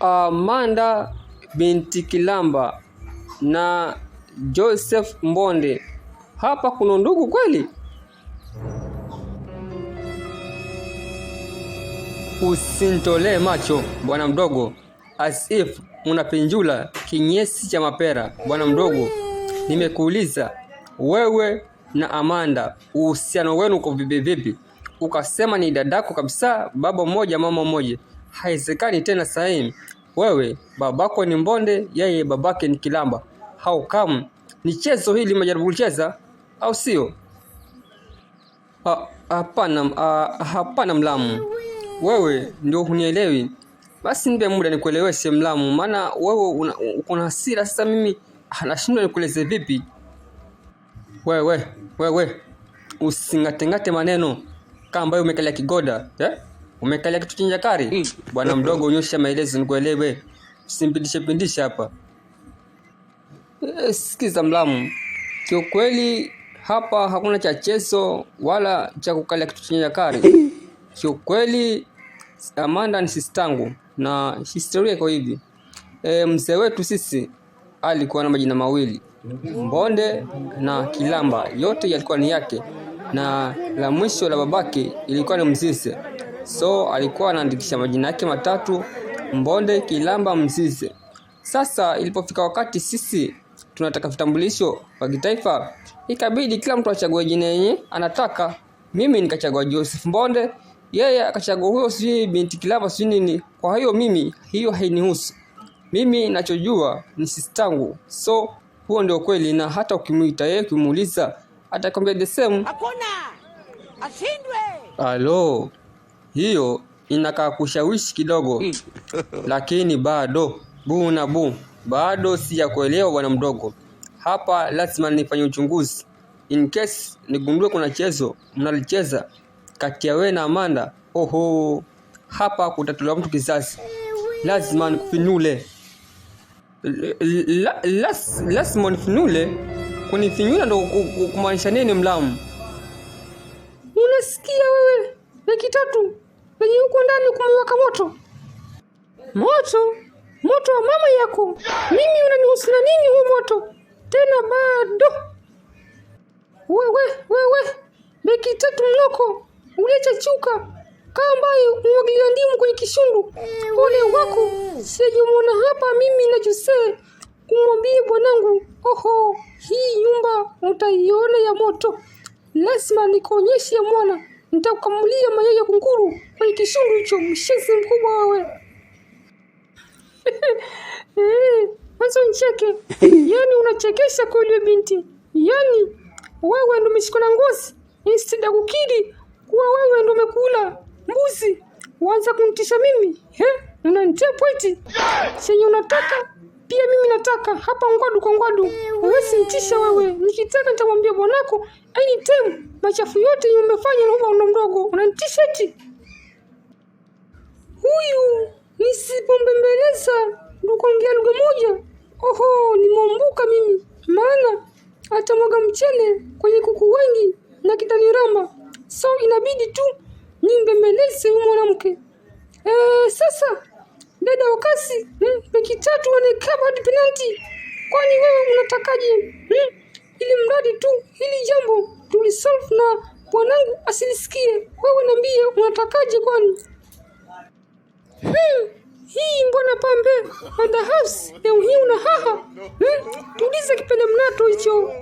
Amanda binti Kilamba na Joseph Mbonde. Hapa kuna ndugu kweli? Usinitolee macho bwana mdogo, as if unapinjula kinyesi cha mapera. Bwana mdogo, nimekuuliza wewe na Amanda uhusiano wenu uko vipi? Ukasema ni dadako kabisa, baba mmoja mama mmoja. Haiwezekani tena sahihi. Wewe babako ni Mbonde, yeye babake ni Kilamba. How come? Ni chezo hili majaribu kucheza au sio? Hapana Mlamu, wewe ndio hunielewi. Basi nipe muda nikueleweshe Mlamu, maana wewe uko na hasira sasa. Mimi nashindwa nikueleze vipi. Wewe usingatengate maneno kama ambayo umekalia kigoda, umekalia kitu chenye jakari. Bwana mdogo, unyosha maelezo nikuelewe, usimpindishe hapa. Sikiza Mlamu, kiukweli hapa hakuna cha chezo wala cha kukalia kitu chenye jakari. Kiukweli Amanda ni sistangu na historia iko hivi. Mzee wetu sisi alikuwa na majina mawili, Mbonde na Kilamba, yote yalikuwa ni yake, na la mwisho la babake ilikuwa ni Mzize. So alikuwa anaandikisha majina yake matatu, Mbonde, Kilamba, Mzize. Sasa ilipofika wakati sisi tunataka vitambulisho vya kitaifa, ikabidi kila mtu achague jina yenye anataka. Mimi nikachagua Joseph Mbonde, yeye akachagua huyo sijui binti Kilamba sijui nini. Kwa hiyo mimi hiyo hainihusu. Mimi ninachojua ni sistangu. So huo ndio kweli, na hata ukimuita yeye ukimuuliza atakwambia the same. Hakuna ashindwe. Alo, hiyo inakaa kushawishi kidogo. Lakini bado bado sijakuelewa bwana mdogo. Hapa lazima nifanye uchunguzi. In case nigundue kuna chezo mnalicheza kati ya wewe na Amanda, hapa kutatolewa mtu kizazi. Lazima nikufinyule. Lazima nifinyule. Kunifinyula ndo kumaanisha nini Mlamu? Unasikia wewe? Wiki tatu wenye huko ndani kumewaka moto wa mama yako. Mimi unanihusu na nini huo moto? Tena bado wewe wiki tatu mloko ulichachuka kamba umwagilia ndimu kwenye kishundu. Ole wako sijumuona hapa. Mimi na Jose kumwambia bwanangu, hii nyumba utaiona ya moto. Lazima nikuonyeshe ya mwana. Nitakukamulia mayai ya kunguru kwenye kishundu hicho. Mshenzi mkubwa wewe. Mwanzo nicheke. Yaani unachekesha kweli binti. Yaani wewe ndo umeshikwa na ngozi. Instead ya kukiri kuwa wewe ndo umekula mbuzi, uanza kunitisha mimi. Unanitia pointi. Chenye unataka pia mimi nataka. Hapa ngwadu kwa ngwadu. Huwezi nitisha wewe. Nikitaka nitamwambia bwanako anytime machafu yote umefanya na huyo mdogo. Unanitisha eti. Huyu nisipombembeleza ndo kuongea lugha moja. Nimombuka mimi. Maana atamwaga mchele kwenye kuku wengi na kitaniramba. So inabidi tu nimbembeleze huyu mwanamke. Sasa dada wakasi, wiki tatu wanekaba hadi penalty. Kwani wewe unatakaje? Ili mradi tu hili jambo tulisolve na bwanangu asilisikie. Wewe niambie unatakaje kwani? Hii mbona pambe on the house leo hii una haha. Tuliza kipele mnato hicho.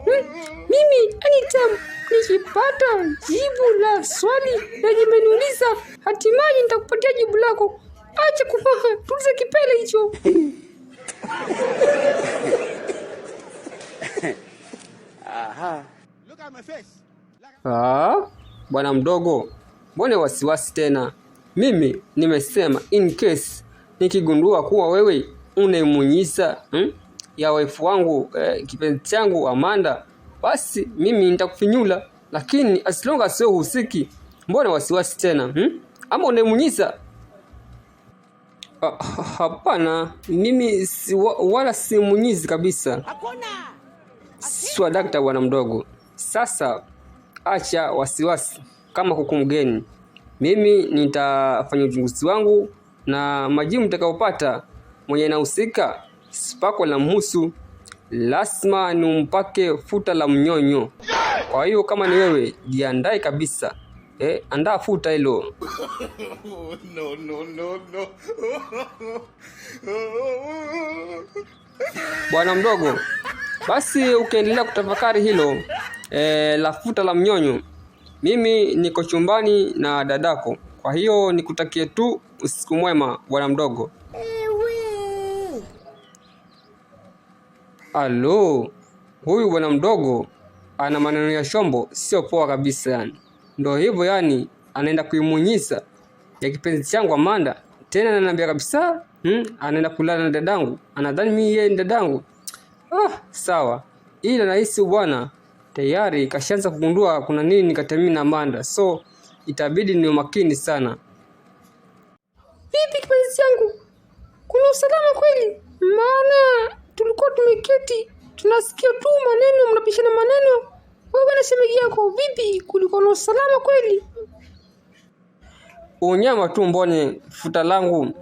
Mimi anytime nikipata jibu la swali lenye umeniuliza, hatimaye nitakupatia jibu lako. Acha kuhaha, tuliza kipele hicho. Look at my face. Bwana mdogo, mbona wasiwasi tena? Mimi nimesema in case nikigundua kuwa wewe unaimunyisa ya wife wangu kipenzi changu Amanda, basi mimi nitakufinyula. Lakini as long as wewe husiki, mbona wasiwasi tena? Ama unaimunyisa? Hapana, mimi wala simunyizi kabisa. Hakuna. Swa dakta bwana mdogo. Sasa acha wasiwasi kama kuku mgeni. Mimi nitafanya uchunguzi wangu na majibu nitakayopata mwenye nahusika sipako la mhusu, lazima nimpake futa la mnyonyo. Kwa hiyo kama ni wewe, jiandae kabisa. Andaa futa hilo. No. Bwana mdogo, basi ukiendelea kutafakari hilo la futa la mnyonyo, mimi niko chumbani na dadako. Kwa hiyo nikutakie tu usiku mwema bwana mdogo. Alo, huyu bwana mdogo ana maneno ya shombo, sio poa kabisa yani. Ndio hivyo yani, anaenda kuimunyisa ya kipenzi changu Amanda. Tena ananiambia kabisa, anaenda kulala na dadangu. Anadhani mimi yeye ni dadangu. Sawa. Ila nahisi bwana tayari kashaanza kugundua kuna nini kati ya mimi na Amanda. So itabidi ni makini sana. Vipi kipenzi changu? Kuna usalama kweli? Maana tulikuwa tumeketi tunasikia tu maneno, mnapishana maneno. Wewe na shemeji yako, vipi? Kulikuwa na usalama kweli? Unyama tu mbone futa langu.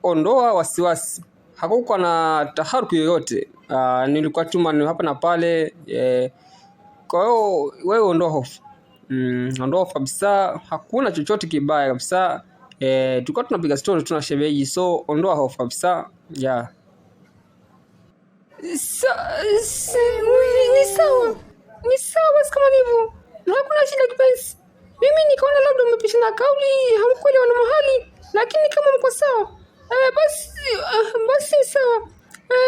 Ondoa wasiwasi. Hakukuwa na taharuki yoyote. Nilikuwa tu maneno hapa na pale. Kwa hiyo wewe ondoa hofu. Ondoa hofu kabisa. Hakuna chochote kibaya kabisa. Tulikuwa tunapiga story tuna shemeji, so ondoa hofu kabisa. Yeah. Ni sawa. Ni sawa basi kama hivyo. Na hakuna shida kipenzi. Mimi nikaona labda umepishana kauli, hamkuelewana mahali, lakini kama mko sawa, basi sawa.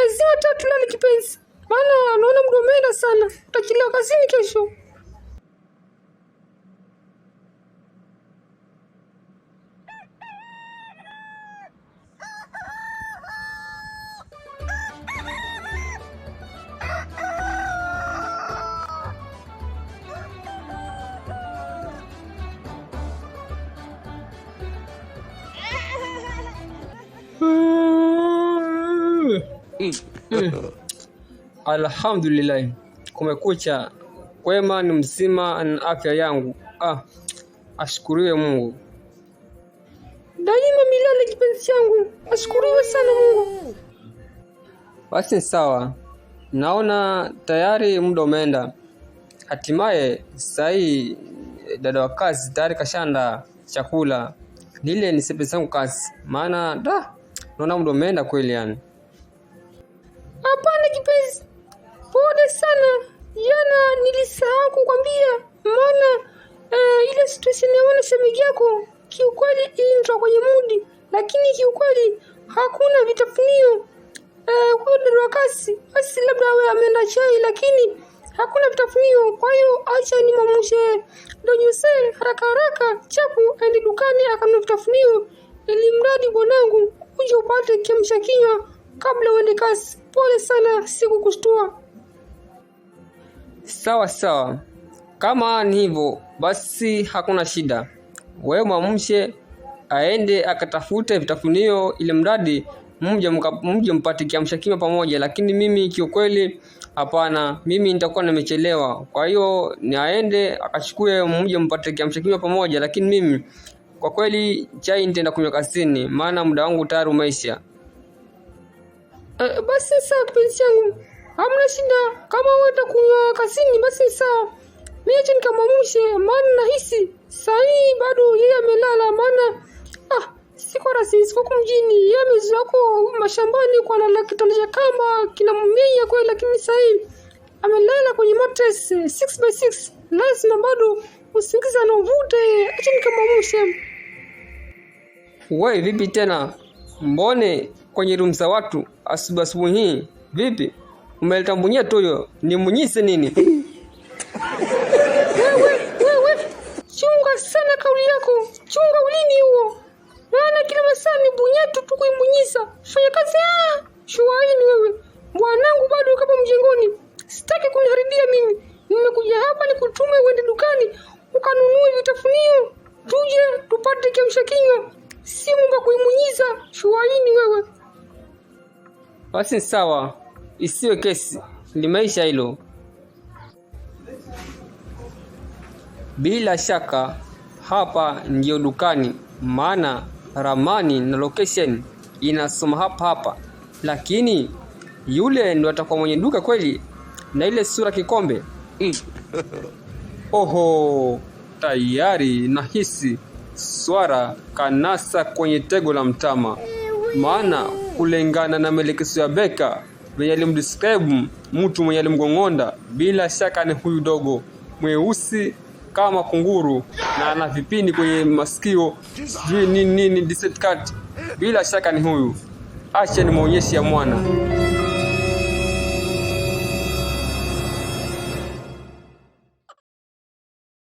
Zima taa tulale kipenzi. Maana naona muda umeenda sana. Utachelewa kazini kesho. Alhamdulillah, kumekucha. Kwema ni mzima na afya yangu. Ashukuriwe Mungu. Daima milele kipenzi changu. Ashukuriwe sana Mungu. Basi sawa. Naona tayari muda umeenda. Hatimaye sahi dada wa kazi tayari kashanda chakula. Nile nisepe zangu kazi. Maana naona muda umeenda kweli yani. Hapana kipenzi. Pole sana. Jana nilisahau kukwambia. Maana ile situation ya shemeji yako kiukweli ilinitoa kwenye mudi. Lakini kiukweli hakuna vitafunio. Kwa dada wa kazi, basi labda awe ameenda chai, lakini hakuna vitafunio. Kwa hiyo acha nimwamushe Donyuse haraka chapu aende dukani akanunue vitafunio, ili mradi bwanangu uje upate kiamsha kinywa kabla uende kazi. Pole sana sikukushtua. Sawa. Kama ni hivyo basi hakuna shida. Wewe mwamshe aende akatafute vitafunio, ili mradi mje mpate kiamsha kinywa pamoja. Lakini mimi kiukweli hapana, mimi nitakuwa nimechelewa. Kwa hiyo ni aende akachukue, mje mpate kiamsha kinywa pamoja. Lakini mimi kwa kweli chai nitaenda kunywa kazini, maana muda wangu tayari umeisha. Basi sawa kipenzi changu. Hamna shida. Kama wewe utakunywa kazini basi sawa. Mimi acha nikamwamushe, maana nahisi sahi bado yeye amelala. Maana siko rasisi kwa mjini. Yeye amezoea mashambani kwa lala kitanda cha kamba kinamumenya kweli, lakini sahi amelala kwenye mattress 6x6. Lazima bado usingizi anavuta. Acha nikamwamushe. Wewe vipi tena? Mbone kwenye room za watu asubuhi hii? Vipi? Umeleta mbunya toyo? Ni munyise nini? Wewe. Chunga sana kauli yako. Chunga ulimi huo. Maana kila masaa ni bunyetu tu kuimunyisa. Fanya kazi shuaini wewe. Bwanangu bado kama mjengoni. Sitaki kuniharibia mimi. Nimekuja hapa nikutume uende dukani ukanunue vitafunio. Tuje tupate kiamsha kinywa. Si mambo kuimunyiza. Shuaini wewe. Basi sawa. Isiwe kesi. Limeisha hilo. Bila shaka hapa ndio dukani, maana ramani na location inasoma hapa. lakini yule ndo atakuwa mwenye duka kweli na ile sura kikombe? Oho, tayari nahisi swara kanasa kwenye tego la mtama. Maana kulingana na maelekezo ya Beka venye alimdescribe mtu mwenye alimgongonda, bila shaka ni huyu dogo mweusi kama kunguru na ana vipini kwenye masikio, sijui nini desert cat. Bila shaka ni huyu. Acha nimuonyeshe ya mwana.